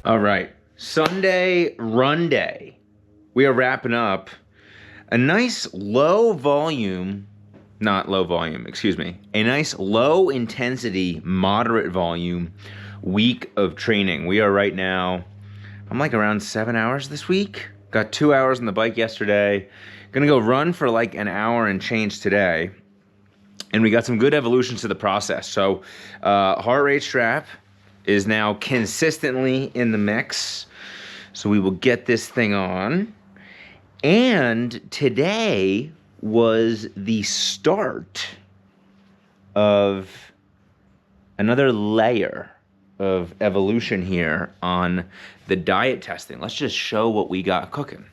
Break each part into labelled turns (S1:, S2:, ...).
S1: All right, Sunday run day. We are wrapping up a nice low volume, not low volume, excuse me, a nice low intensity, moderate volume week of training. We are right now, I'm like around 7 hours this week. Got 2 hours on the bike yesterday. Gonna go run for like an hour and change today. And we got some good evolutions to the process. So heart rate strap is now consistently in the mix. So we will get this thing on. And today was the start of another layer of evolution here on the diet testing. Let's just show what we got cooking,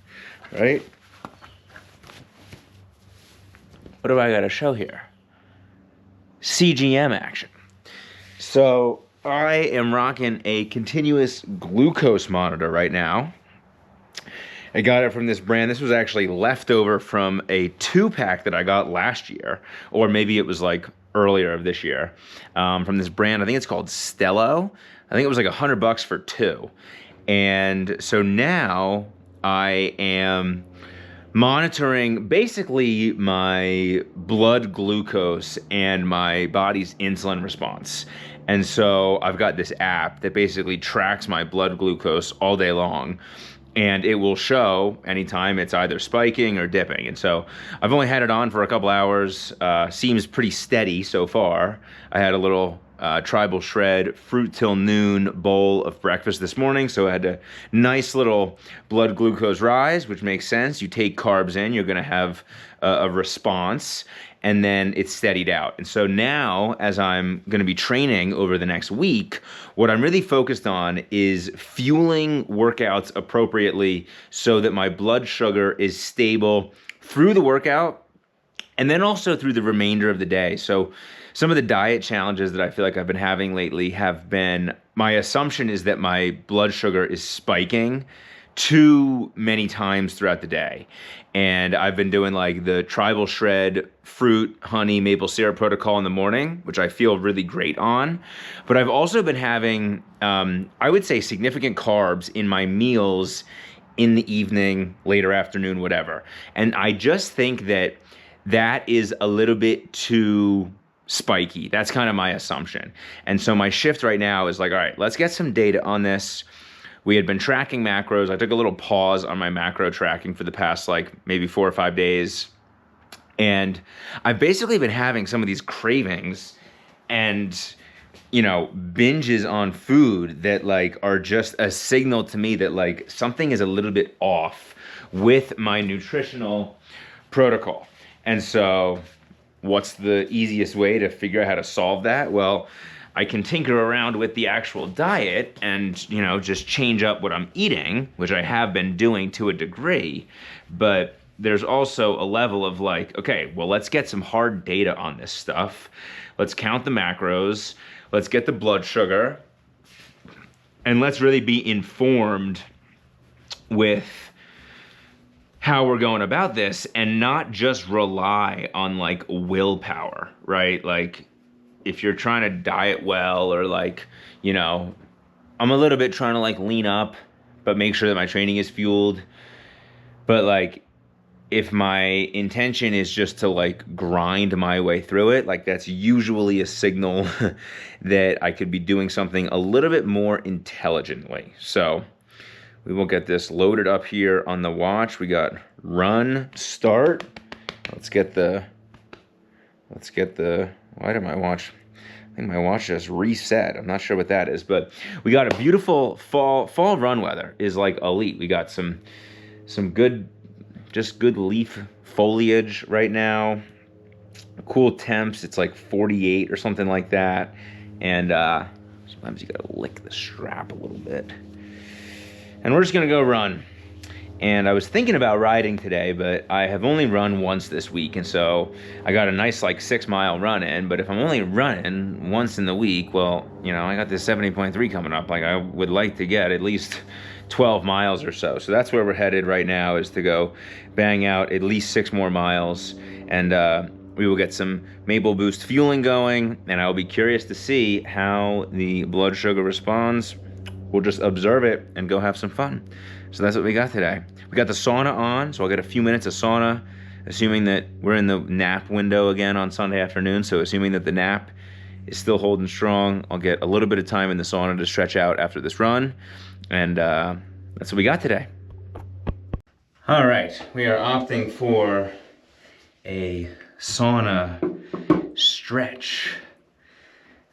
S1: right? What do I got to show here? CGM action. So I am rocking a continuous glucose monitor right now. I got it from this brand. This was actually leftover from a 2-pack that I got last year, or maybe it was like earlier of this year, from this brand. I think it's called Stello. I think it was like $100 for 2. And so now I am monitoring basically my blood glucose and my body's insulin response. And so I've got this app that basically tracks my blood glucose all day long, and it will show anytime it's either spiking or dipping. And so I've only had it on for a couple hours. Seems pretty steady so far. I had a little Tribal Shred fruit till noon bowl of breakfast this morning, so I had a nice little blood glucose rise, which makes sense. You take carbs in, you're going to have a response, and then it's steadied out. And so now, as I'm going to be training over the next week, what I'm really focused on is fueling workouts appropriately so that my blood sugar is stable through the workout and then also through the remainder of the day. So some of the diet challenges that I feel like I've been having lately have been, my assumption is that my blood sugar is spiking too many times throughout the day. And I've been doing like the Tribal Shred fruit, honey, maple syrup protocol in the morning, which I feel really great on. But I've also been having, I would say, significant carbs in my meals in the evening, later afternoon, whatever. And I just think that that is a little bit too spiky. That's kind of my assumption. And so my shift right now is like, all right, let's get some data on this. We had been tracking macros. I took a little pause on my macro tracking for the past like maybe 4 or 5 days. And I've basically been having some of these cravings and, you know, binges on food that like are just a signal to me that like something is a little bit off with my nutritional protocol. And so what's the easiest way to figure out how to solve that? Well, I can tinker around with the actual diet and, you know, just change up what I'm eating, which I have been doing to a degree. But there's also a level of like, okay, well, let's get some hard data on this stuff. Let's count the macros. Let's get the blood sugar. And let's really be informed with how we're going about this and not just rely on like willpower, right? Like if you're trying to diet well or like, you know, I'm a little bit trying to like lean up, but make sure that my training is fueled. But like if my intention is just to like grind my way through it, like that's usually a signal that I could be doing something a little bit more intelligently. So we will get this loaded up here on the watch. We got run, start. Let's get the, why did my watch, I think my watch just reset. I'm not sure what that is, but we got a beautiful fall run weather is like elite. We got some good, just good leaf foliage right now. Cool temps. It's like 48 or something like that. And sometimes you gotta lick the strap a little bit. And we're just gonna go run. And I was thinking about riding today, but I have only run once this week, and so I got a nice like 6-mile run in. But if I'm only running once in the week, well, you know, I got this 70.3 coming up. Like I would like to get at least 12 miles or so. So that's where we're headed right now, is to go bang out at least 6 more miles, and we will get some Maple Boost fueling going, and I'll be curious to see how the blood sugar responds we'll just observe it and go have some fun. So that's what we got today. We got the sauna on, so I'll get a few minutes of sauna, assuming that we're in the nap window again on Sunday afternoon. So assuming that the nap is still holding strong, I'll get a little bit of time in the sauna to stretch out after this run. And that's what we got today. All right, we are opting for a sauna stretch.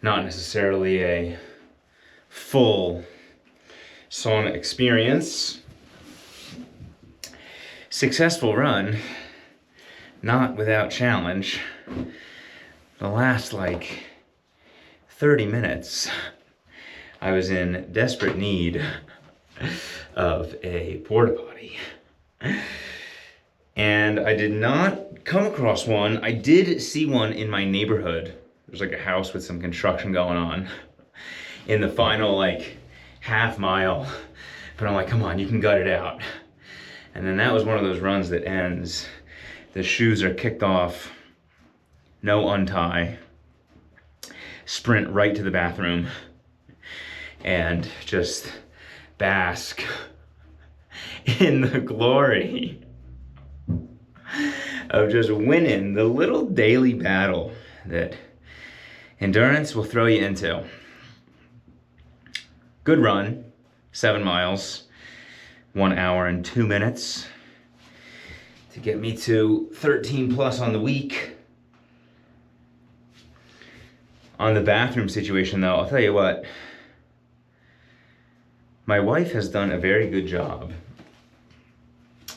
S1: Not necessarily a full sauna experience. Successful run, not without challenge. The last 30 minutes, I was in desperate need of a porta potty. And I did not come across one. I did see one in my neighborhood. There's a house with some construction going on in the final half mile. But I'm like, come on, you can gut it out. And then that was one of those runs that ends. The shoes are kicked off, no untie, sprint right to the bathroom, and just bask in the glory of just winning the little daily battle that endurance will throw you into. Good run, 7 miles, 1 hour and 2 minutes to get me to 13 plus on the week. On the bathroom situation though, I'll tell you what, my wife has done a very good job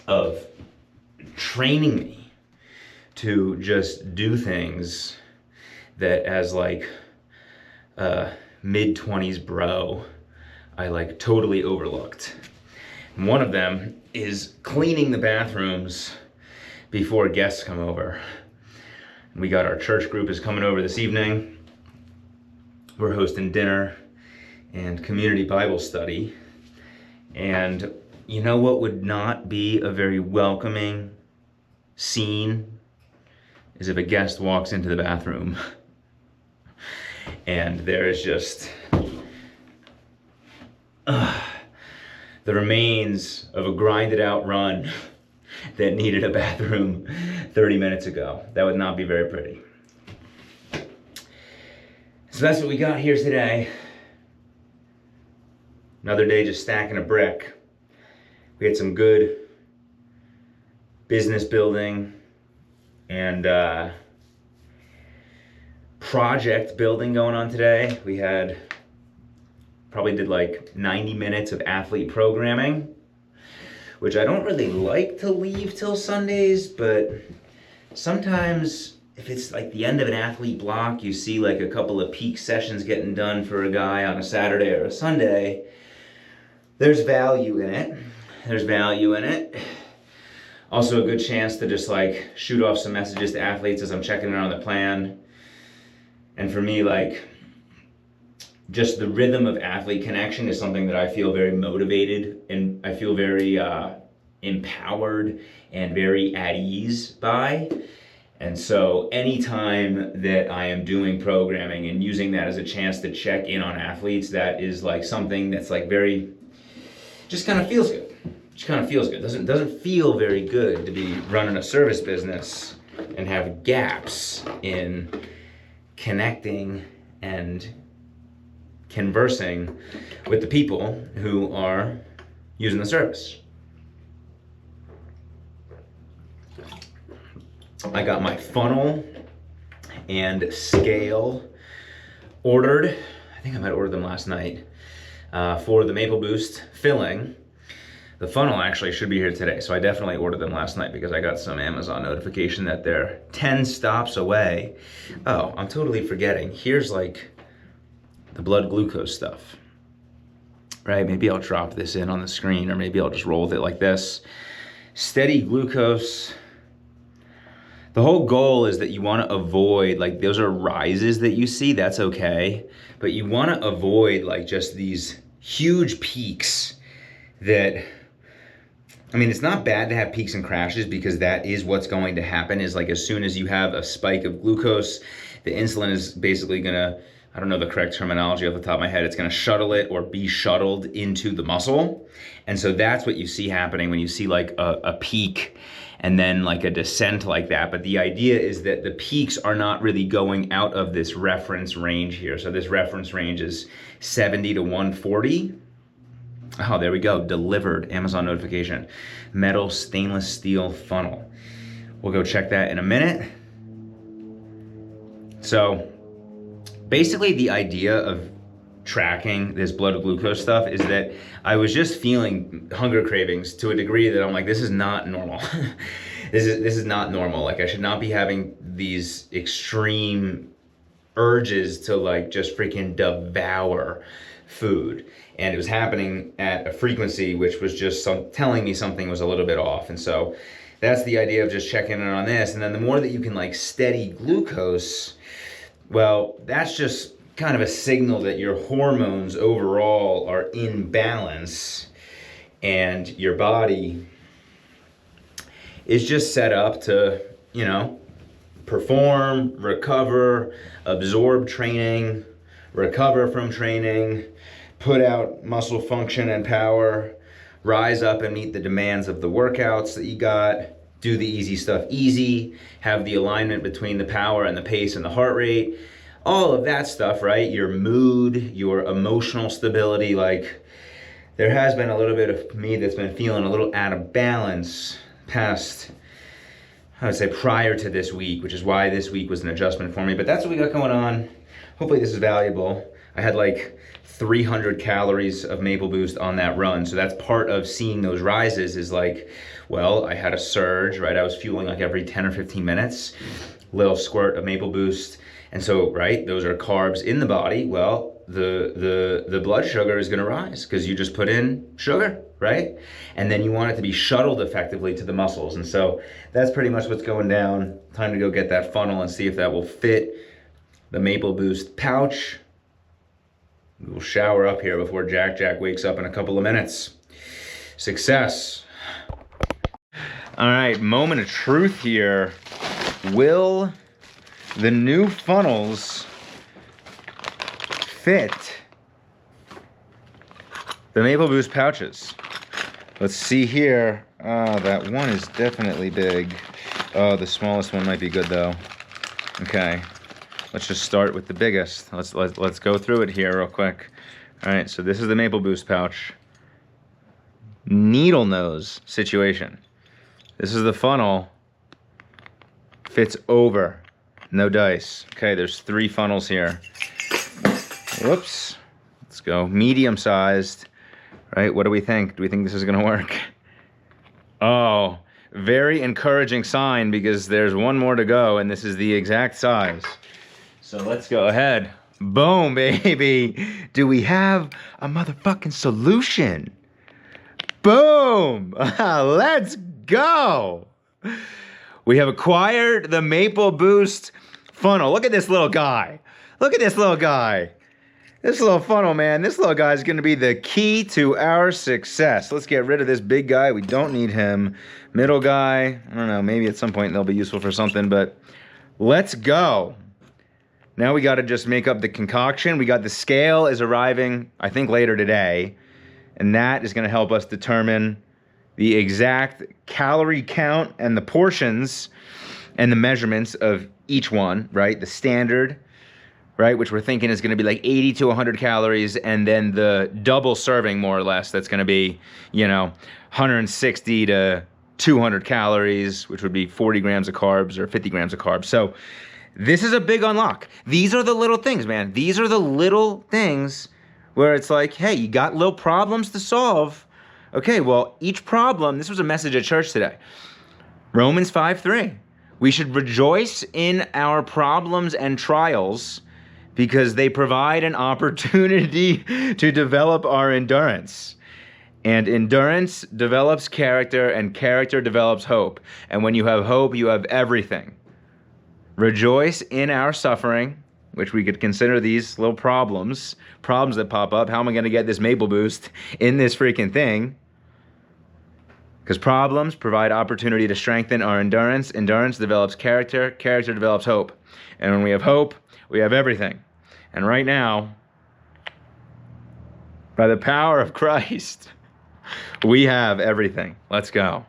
S1: of training me to just do things that as a mid-20s bro, I totally overlooked. And one of them is cleaning the bathrooms before guests come over. And we got our church group is coming over this evening. We're hosting dinner and community Bible study. And you know what would not be a very welcoming scene is if a guest walks into the bathroom and there is just the remains of a grinded out run that needed a bathroom 30 minutes ago. That would not be very pretty. So that's what we got here today. Another day just stacking a brick. We had some good business building and project building going on today. We probably did 90 minutes of athlete programming, which I don't really like to leave till Sundays, but sometimes if it's the end of an athlete block, you see a couple of peak sessions getting done for a guy on a Saturday or a Sunday, there's value in it. There's value in it. Also a good chance to just shoot off some messages to athletes as I'm checking in on the plan. And for me, just the rhythm of athlete connection is something that I feel very motivated and I feel very empowered and very at ease by. And so anytime that I am doing programming and using that as a chance to check in on athletes, that is something that's very, just kind of feels good. Just kind of feels good. Doesn't feel very good to be running a service business and have gaps in connecting and conversing with the people who are using the service. I got my funnel and scale ordered. I think I might have ordered them last night for the Maple Boost filling. The funnel actually should be here today, so I definitely ordered them last night because I got some Amazon notification that they're 10 stops away. Oh, I'm totally forgetting. Here's the blood glucose stuff, right? Maybe I'll drop this in on the screen, or maybe I'll just roll with it like this. Steady glucose. The whole goal is that you want to avoid, those are rises that you see, that's okay. But you want to avoid just these huge peaks that, it's not bad to have peaks and crashes because that is what's going to happen is as soon as you have a spike of glucose, the insulin is basically gonna I don't know the correct terminology off the top of my head. It's going to shuttle it or be shuttled into the muscle. And so that's what you see happening when you see like a peak and then like a descent like that. But the idea is that the peaks are not really going out of this reference range here. So this reference range is 70 to 140. Oh, there we go. Delivered. Amazon notification. Metal stainless steel funnel. We'll go check that in a minute. So basically the idea of tracking this blood glucose stuff is that I was just feeling hunger cravings to a degree that I'm like, this is not normal. This is not normal. Like I should not be having these extreme urges to like just freaking devour food. And it was happening at a frequency which was just telling me something was a little bit off. And so that's the idea of just checking in on this. And then the more that you can like steady glucose, well, that's just kind of a signal that your hormones overall are in balance and your body is just set up to, you know, perform, recover, absorb training, recover from training, put out muscle function and power, rise up and meet the demands of the workouts that you got, do the easy stuff easy, have the alignment between the power and the pace and the heart rate, all of that stuff, right? Your mood, your emotional stability. Like there has been a little bit of me that's been feeling a little out of balance past, I would say prior to this week, which is why this week was an adjustment for me. But that's what we got going on. Hopefully this is valuable. I had like 300 calories of Maple Boost on that run. So that's part of seeing those rises is like, well, I had a surge, right? I was fueling like every 10 or 15 minutes, little squirt of Maple Boost. And so, right, those are carbs in the body. Well, the blood sugar is gonna rise because you just put in sugar, right? And then you want it to be shuttled effectively to the muscles. And so that's pretty much what's going down. Time to go get that funnel and see if that will fit the Maple Boost pouch. We'll shower up here before Jack wakes up in a couple of minutes. Success. All right, moment of truth here. Will the new funnels fit the Maple Boost pouches? Let's see here. That one is definitely big. Oh, the smallest one might be good though. Okay, let's just start with the biggest. Let's go through it here real quick. All right, so this is the Maple Boost pouch. Needle nose situation. This is the funnel. Fits over. No dice. Okay, there's 3 funnels here. Whoops. Let's go. Medium sized. Right, what do we think? Do we think this is gonna work? Oh, very encouraging sign because there's one more to go and this is the exact size. So let's go ahead. Boom, baby. Do we have a motherfucking solution? Boom. Let's go. We have acquired the Maple Boost funnel. Look at this little guy. Look at this little guy. This little funnel, man. This little guy is going to be the key to our success. Let's get rid of this big guy. We don't need him. Middle guy, I don't know. Maybe at some point they'll be useful for something, but let's go. Now we got to just make up the concoction. We got the scale is arriving, I think, later today. And that is going to help us determine the exact calorie count and the portions and the measurements of each one, right? The standard, right? Which we're thinking is going to be like 80 to 100 calories. And then the double serving, more or less, that's going to be, you know, 160 to 200 calories, which would be 40 grams of carbs or 50 grams of carbs. So this is a big unlock. These are the little things, man. These are the little things where it's like, hey, you got little problems to solve. Okay, well, each problem, this was a message at church today. Romans 5:3. We should rejoice in our problems and trials because they provide an opportunity to develop our endurance. And endurance develops character, and character develops hope. And when you have hope, you have everything. Rejoice in our suffering, which we could consider these little problems that pop up. How am I going to get this Maple Boost in this freaking thing? Because problems provide opportunity to strengthen our endurance. Endurance develops character. Character develops hope. And when we have hope, we have everything. And right now, by the power of Christ, we have everything. Let's go.